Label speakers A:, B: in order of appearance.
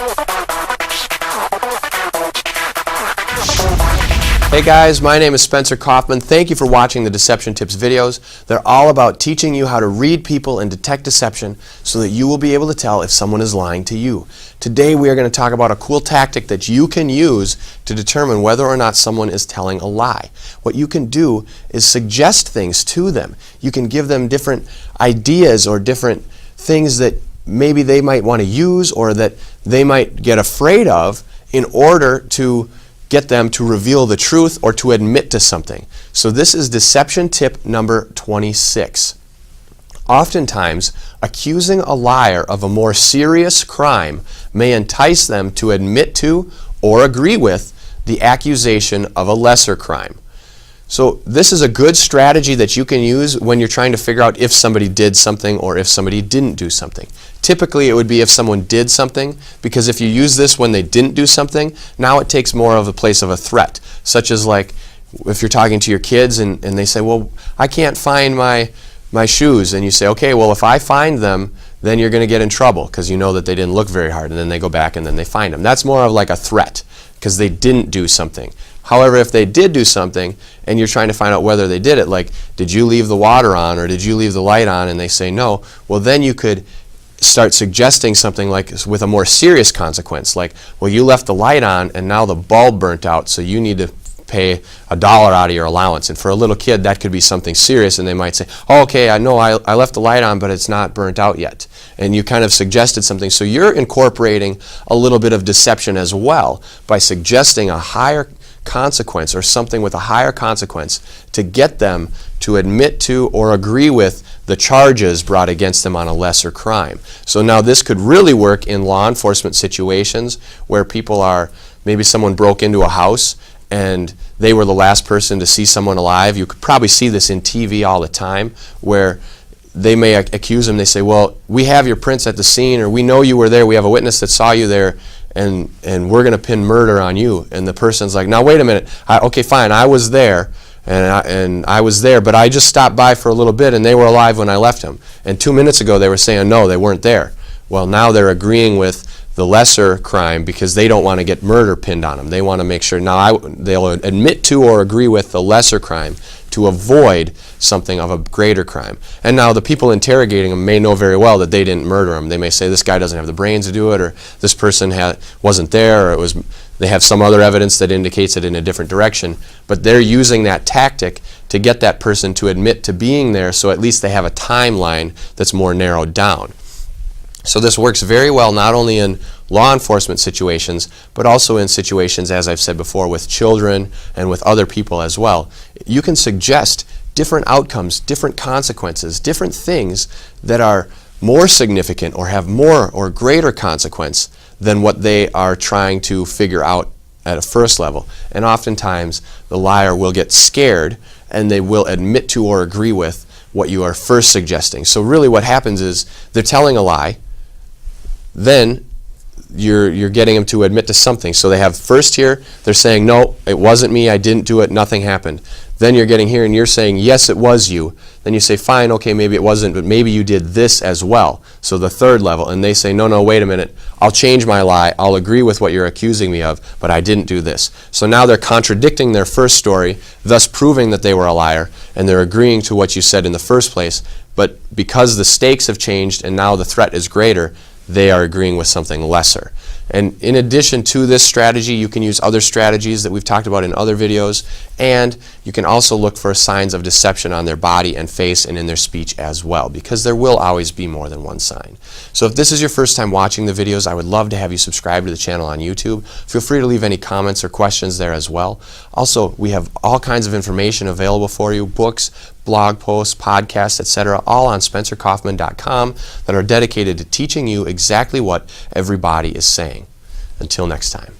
A: Hey guys, my name is Spencer Coffman. Thank you for watching the Deception Tips videos. They're all about teaching you how to read people and detect deception so that you will be able to tell if someone is lying to you. Today we are going to talk about a cool tactic that you can use to determine whether or not someone is telling a lie. What you can do is suggest things to them. You can give them different ideas or different things that maybe they might want to use or that they might get afraid of in order to get them to reveal the truth or to admit to something. So this is deception tip number 26. Oftentimes, accusing a liar of a more serious crime may entice them to admit to or agree with the accusation of a lesser crime. So this is a good strategy that you can use when you're trying to figure out if somebody did something or if somebody didn't do something. Typically it would be if someone did something, because if you use this when they didn't do something, now it takes more of a place of a threat, such as like if you're talking to your kids and they say, well, I can't find my shoes, and you say, okay, well, if I find them, then you're going to get in trouble because you know that they didn't look very hard, and then they go back and then they find them. That's more of like a threat because they didn't do something. However, if they did do something and you're trying to find out whether they did it, like did you leave the water on or did you leave the light on, and they say no, well then you could start suggesting something like with a more serious consequence, like, well, you left the light on and now the bulb burnt out, so you need to pay $1 out of your allowance. And for a little kid that could be something serious, and they might say, oh, okay, I know I left the light on but it's not burnt out yet. And you kind of suggested something, so you're incorporating a little bit of deception as well by suggesting a higher consequence or something with a higher consequence to get them to admit to or agree with the charges brought against them on a lesser crime. So now this could really work in law enforcement situations where people are, maybe someone broke into a house and they were the last person to see someone alive. You could probably see this in TV all the time where they may accuse them. They say, well, we have your prints at the scene, or we know you were there, we have a witness that saw you there, and we're going to pin murder on you. And the person's like, now wait a minute, okay, fine, I was there, and I was there, but I just stopped by for a little bit and they were alive when I left them. And 2 minutes ago they were saying no, they weren't there. Well, now they're agreeing with the lesser crime because they don't want to get murder pinned on them. They want to make sure now they'll admit to or agree with the lesser crime to avoid something of a greater crime. And now the people interrogating them may know very well that they didn't murder him. They may say this guy doesn't have the brains to do it, or this person wasn't there, or they have some other evidence that indicates it in a different direction. But they're using that tactic to get that person to admit to being there, so at least they have a timeline that's more narrowed down. So this works very well not only in law enforcement situations, but also in situations, as I've said before, with children and with other people as well. You can suggest different outcomes, different consequences, different things that are more significant or have more or greater consequence than what they are trying to figure out at a first level. And oftentimes the liar will get scared and they will admit to or agree with what you are first suggesting. So really what happens is they're telling a lie, then you're getting them to admit to something. So they have first here, they're saying, no, it wasn't me, I didn't do it, nothing happened. Then you're getting here and you're saying, yes, it was you. Then you say, fine, okay, maybe it wasn't, but maybe you did this as well. So the third level, and they say, no, wait a minute, I'll change my lie, I'll agree with what you're accusing me of, but I didn't do this. So now they're contradicting their first story, thus proving that they were a liar, and they're agreeing to what you said in the first place. But because the stakes have changed and now the threat is greater, they are agreeing with something lesser. And in addition to this strategy, you can use other strategies that we've talked about in other videos, and you can also look for signs of deception on their body and face and in their speech as well, because there will always be more than one sign. So if this is your first time watching the videos, I would love to have you subscribe to the channel on YouTube. Feel free to leave any comments or questions there as well. Also, we have all kinds of information available for you, books, blog posts, podcasts, etc., all on spencercoffman.com that are dedicated to teaching you exactly what everybody is saying. Until next time.